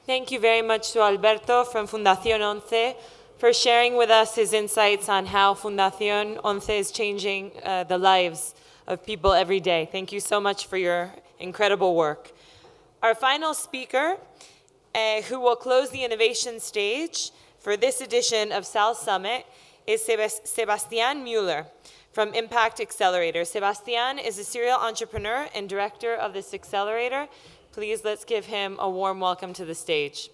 Thank you very much to Alberto from Fundación Once for sharing with us his insights on how Fundación Once is changing the lives of people every day. Thank you so much for your incredible work. Our final speaker, who will close the innovation stage for this edition of SAL Summit, is Sebastian Muller from Impact Accelerator. Sebastian is a serial entrepreneur and director of this accelerator. Please let's give him a warm welcome to the stage.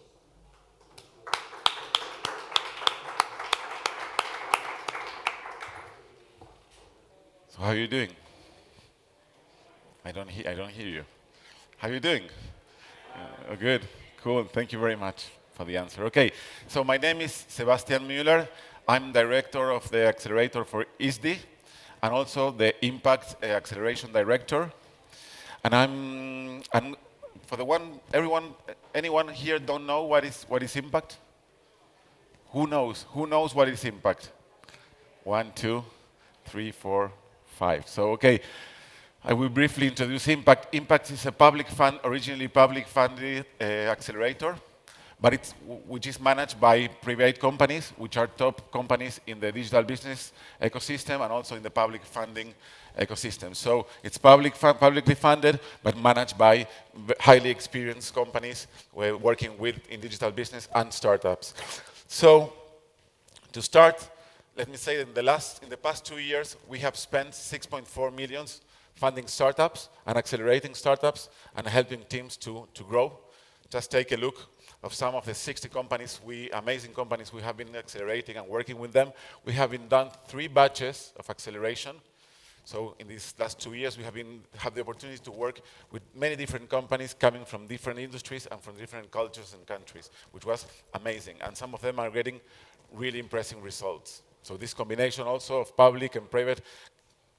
So how are you doing? I don't hear you. How are you doing? Good, cool. Thank you very much for the answer. Okay, so my name is Sebastian Muller. I'm director of the Accelerator for ISDI, and also the Impact Acceleration Director. And for the one, anyone here don't know what is Impact? Who knows? Who knows what is Impact? 1, 2, 3, 4, 5. So okay, I will briefly introduce Impact. Impact is a originally public funded accelerator, but which is managed by private companies, which are top companies in the digital business ecosystem and also in the public funding ecosystem. So it's publicly funded, but managed by highly experienced companies working in digital business and startups. So to start, let me say that in the past 2 years, we have spent 6.4 million funding startups and accelerating startups and helping teams to grow. Just take a look of some of the 60 companies, amazing companies we have been accelerating and working with them. We have done 3 batches of acceleration. So in these last 2 years, we have the opportunity to work with many different companies coming from different industries and from different cultures and countries, which was amazing. And some of them are getting really impressive results. So this combination also of public and private,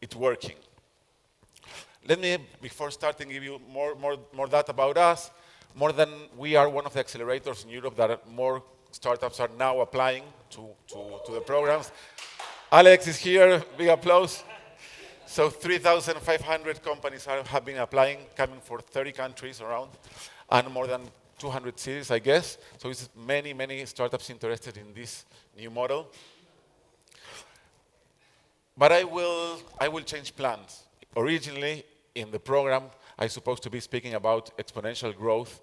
it's working. Let me, before starting, give you more data about us. We are one of the accelerators in Europe that more startups are now applying to the programs. Alex is here, big applause. So 3,500 companies have been applying, coming from 30 countries around, and more than 200 cities, I guess. So it's many startups interested in this new model. But I will change plans. Originally, in the program, I was supposed to be speaking about exponential growth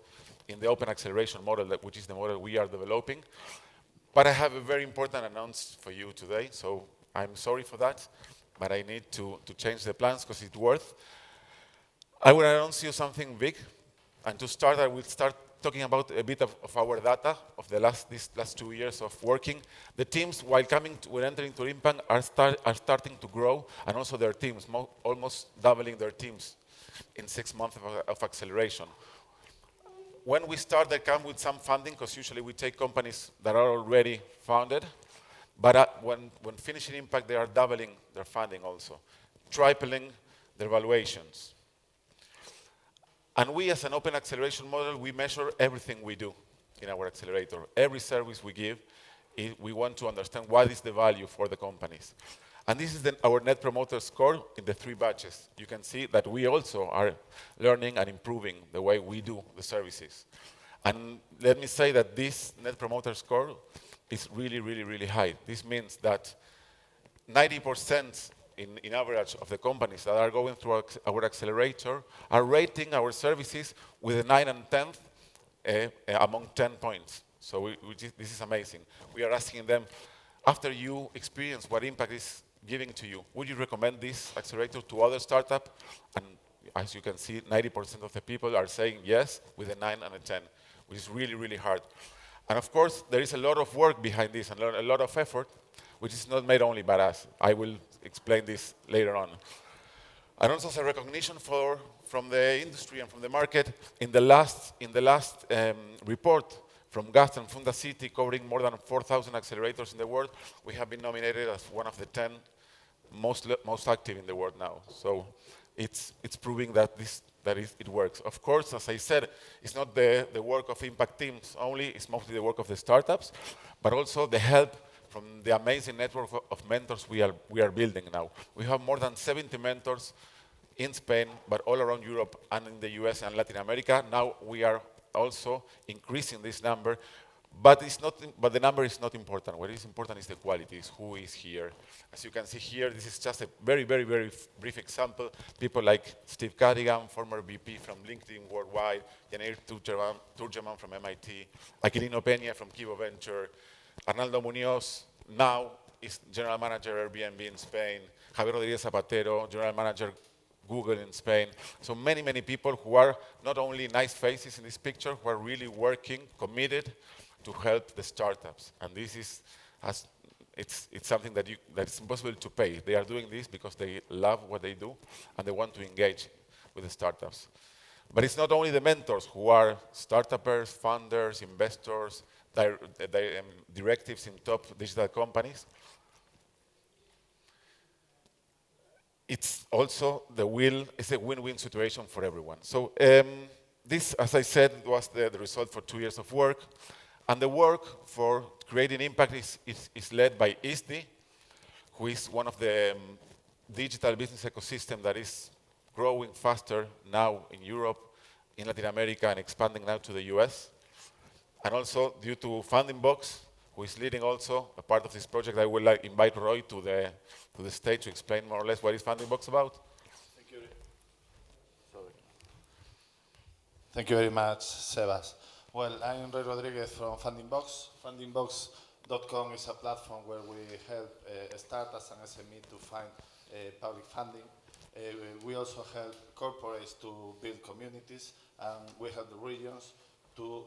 in the open acceleration model, which is the model we are developing. But I have a very important announcement for you today, so I'm sorry for that, but I need to change the plans because it's worth. I will announce you something big, and to start, I will start talking about a bit of our data of these last 2 years of working. The teams, while entering to Impact, are starting to grow, and also their teams, almost doubling their teams in 6 months of acceleration. When we start, they come with some funding, because usually we take companies that are already founded, but when finishing Impact, they are doubling their funding also, tripling their valuations. And we, as an open acceleration model, we measure everything we do in our accelerator. Every service we give, we want to understand what is the value for the companies. And this is our Net Promoter Score in the 3 batches. You can see that we also are learning and improving the way we do the services. And let me say that this Net Promoter Score is really high. This means that 90% in average of the companies that are going through our accelerator are rating our services with a 9 and 10 among 10 points. So this is amazing. We are asking them, after you experience what Impact is giving to you, would you recommend this accelerator to other startups? And as you can see, 90% of the people are saying yes with a 9 and a 10, which is really hard. And of course, there is a lot of work behind this and a lot of effort, which is not made only by us. I will explain this later on. And also as a recognition from the industry and from the market, in the last report from GAST and Fundacity, covering more than 4,000 accelerators in the world, we have been nominated as one of the 10 most active in the world now. So it's proving that it works. Of course, as I said, it's not the work of Impact teams only, it's mostly the work of the startups, but also the help from the amazing network of mentors we are building now. We have more than 70 mentors in Spain, but all around Europe and in the US and Latin America. Now we are also increasing this number, but the number is not important. What is important is the quality, is who is here. As you can see here, this is just a very, very, very brief example. People like Steve Cardigan, former VP from LinkedIn Worldwide, Janeir Turgeman from MIT, Aquilino Peña from Kibo Venture, Arnaldo Muñoz, now is General Manager Airbnb in Spain, Javier Rodriguez Zapatero, General Manager Google in Spain. So many, many people who are not only nice faces in this picture, who are really working, committed to help the startups. And this is, it's something that it's impossible to pay. They are doing this because they love what they do and they want to engage with the startups. But it's not only the mentors who are startuppers, founders, investors, directives in top digital companies. It's also it's a win-win situation for everyone. So this, as I said, was the result for 2 years of work. And the work for creating impact is led by ISDI, who is one of the digital business ecosystem that is growing faster now in Europe, in Latin America, and expanding now to the US. And also due to Funding Box, who is leading also a part of this project. I will invite Roy to the stage to explain more or less what is Funding Box about. Thank you. Sorry. Thank you very much, Sebas. Well, I'm Roy Rodriguez from Funding Box. Fundingbox.com is a platform where we help startups and SME to find public funding. We also help corporates to build communities, and we help the regions to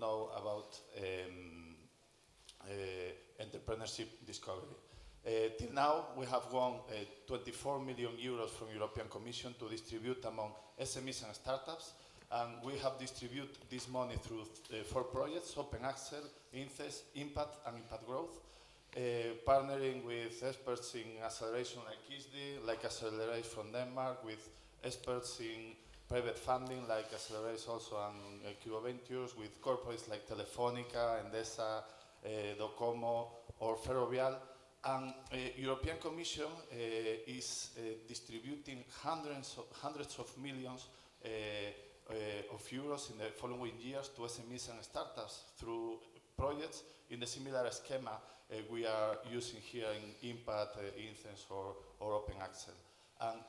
know about entrepreneurship discovery. Till now, we have won 24 million euros from European Commission to distribute among SMEs and startups, and we have distributed this money through 4 projects: Open Accel, INCES, Impact, and Impact Growth, partnering with experts in acceleration like ISDI, like Accelerator from Denmark, with experts in private funding like Accelerator also and Kibo Ventures, with corporates like Telefónica, Endesa, Docomo, or Ferrovial. And European Commission is distributing hundreds of millions of euros in the following years to SMEs and startups through projects in the similar schema we are using here in Impact, INCES, or Open Accel. And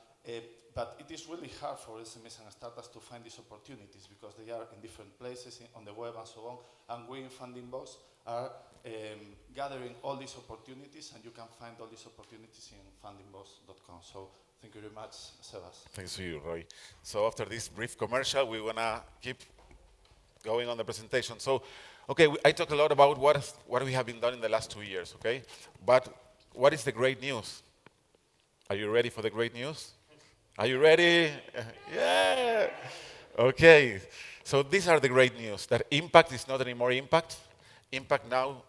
but it is really hard for SMEs and startups to find these opportunities because they are in different places on the web and so on. And we in Funding Box are gathering all these opportunities, and you can find all these opportunities in fundingbox.com. So thank you very much, Sebas. Thanks to you, Roy. So after this brief commercial, we want to keep going on the presentation. So, okay, I talked a lot about what we have been done in the last 2 years, okay? But what is the great news? Are you ready for the great news? Are you ready? Yeah! Okay, so these are the great news, that impact is not anymore impact. Impact now,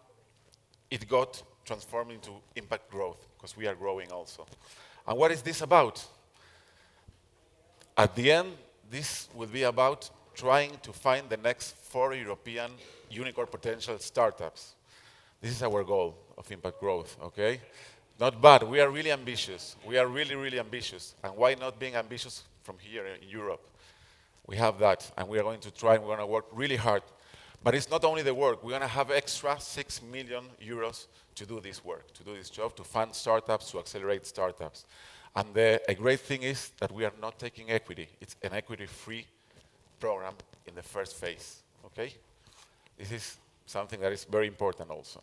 it got transformed into impact growth, because we are growing also. And what is this about? At the end, this will be about trying to find the next 4 European unicorn potential startups. This is our goal of impact growth, okay? Not bad, we are really ambitious. We are really, really ambitious. And why not being ambitious from here in Europe? We have that, and we are going to try, and we're going to work really hard. But it's not only the work, we're going to have extra 6 million euros to do this work, to do this job, to fund startups, to accelerate startups. And a great thing is that we are not taking equity. It's an equity-free program in the first phase, okay? This is something that is very important also.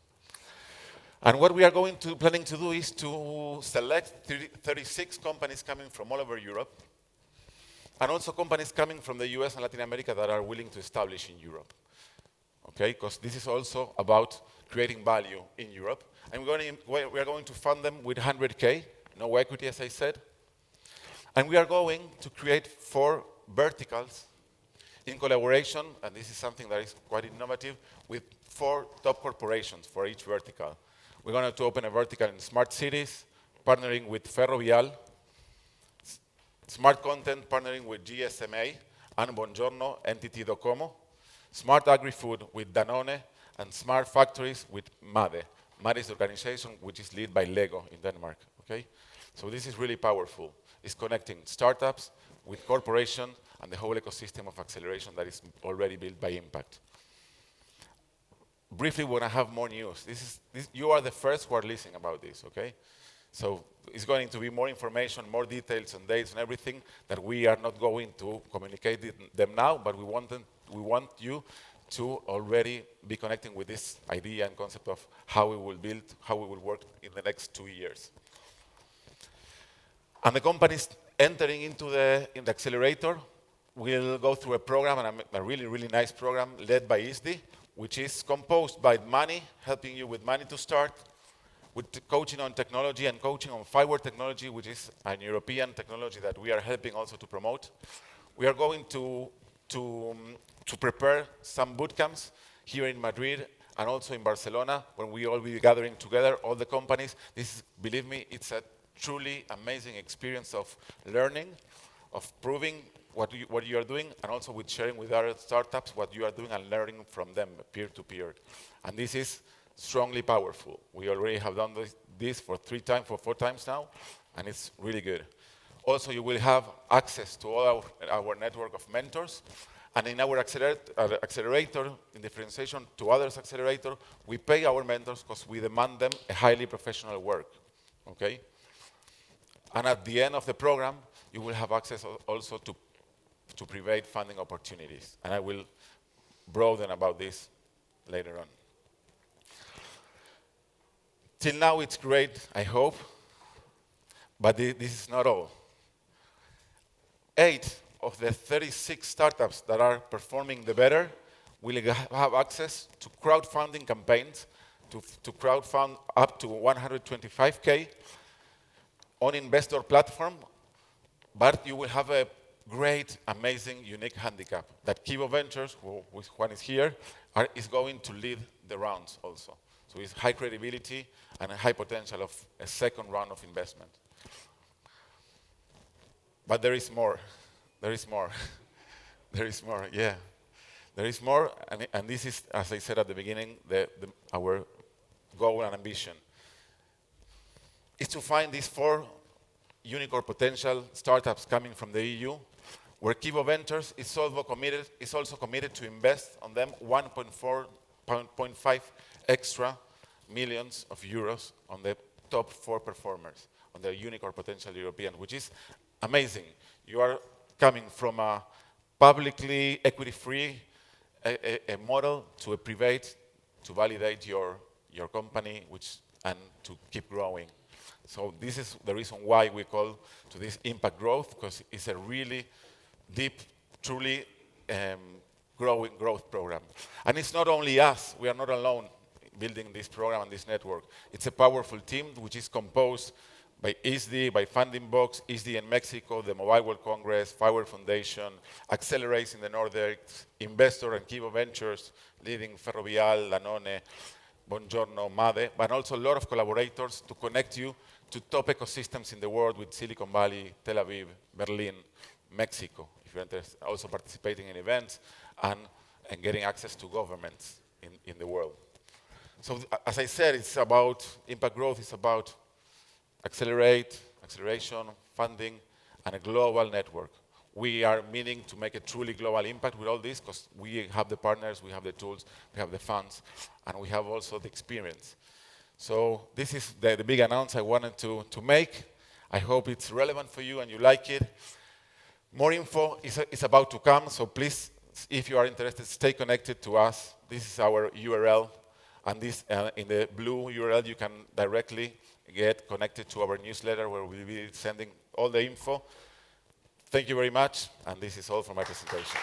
And what we are planning to do is to select 36 companies coming from all over Europe, and also companies coming from the US and Latin America that are willing to establish in Europe. Okay, because this is also about creating value in Europe. And we are going to fund them with 100K, no equity, as I said. And we are going to create 4 verticals in collaboration, and this is something that is quite innovative, with 4 top corporations for each vertical. We're going to open a vertical in smart cities, partnering with Ferrovial, smart content, partnering with GSMA, and Buongiorno, entity Docomo, smart agri-food with Danone, and smart factories with MADE. MADE is the organization which is led by Lego in Denmark, okay? So this is really powerful. It's connecting startups with corporations, and the whole ecosystem of acceleration that is already built by Impact. Briefly, when I have more news, you are the first who are listening about this, okay? So it's going to be more information, more details and dates and everything that we are not going to communicate them now, but we want you to already be connecting with this idea and concept of how we will build, how we will work in the next 2 years. And the companies entering into the Accelerator will go through a program, and a really, really nice program led by ISDI, which is composed by money, helping you with money to start, with coaching on technology and coaching on fiber technology, which is an European technology that we are helping also to promote. We are going to prepare some boot camps here in Madrid and also in Barcelona, when we all be gathering together, all the companies. Believe me, it's a truly amazing experience of learning, of proving what you are doing, and also with sharing with other startups what you are doing and learning from them peer-to-peer. And this is strongly powerful. We already have done this for 4 times now, and it's really good. Also, you will have access to all our network of mentors. And in our accelerator, in differentiation to others accelerator, we pay our mentors because we demand them a highly professional work, okay? And at the end of the program, you will have access also to private funding opportunities. And I will broaden about this later on. Till now, it's great, I hope, but this is not all. 8 of the 36 startups that are performing the better will have access to crowdfunding campaigns to crowdfund up to 125K on investor platform, but you will have a great, amazing, unique handicap that Kibo Ventures, which Juan is here, is going to lead the rounds also. So it's high credibility and a high potential of a second round of investment. But there is more. There is more. There is more, yeah. There is more, and this is, as I said at the beginning, our goal and ambition. Is to find these 4 unicorn potential startups coming from the EU, where Kibo Ventures is also committed to invest on them 1.5 extra millions of euros on the top 4 performers, on the unicorn potential European, which is amazing. You are coming from a publicly equity-free a model to a private to validate your company and to keep growing. So this is the reason why we call to this impact growth, because it's a really deep, truly growing growth program. And it's not only us. We are not alone building this program and this network. It's a powerful team which is composed by ISDI, by Funding Box, ISDI in Mexico, the Mobile World Congress, Fiber Foundation, Accelerates in the Nordics, Investor and Kibo Ventures, leading Ferrovial, Danone, Buongiorno, Made, but also a lot of collaborators to connect you to top ecosystems in the world with Silicon Valley, Tel Aviv, Berlin, Mexico, if you're interested, also participating in events and getting access to governments in the world. So as I said, it's about impact growth, it's about acceleration, funding, and a global network. We are meaning to make a truly global impact with all this because we have the partners, we have the tools, we have the funds, and we have also the experience. So this is the big announcement I wanted to make. I hope it's relevant for you and you like it. More info is about to come, so please, if you are interested, stay connected to us. This is our URL, and this in the blue URL you can directly get connected to our newsletter where we'll be sending all the info. Thank you very much, and this is all for my presentation.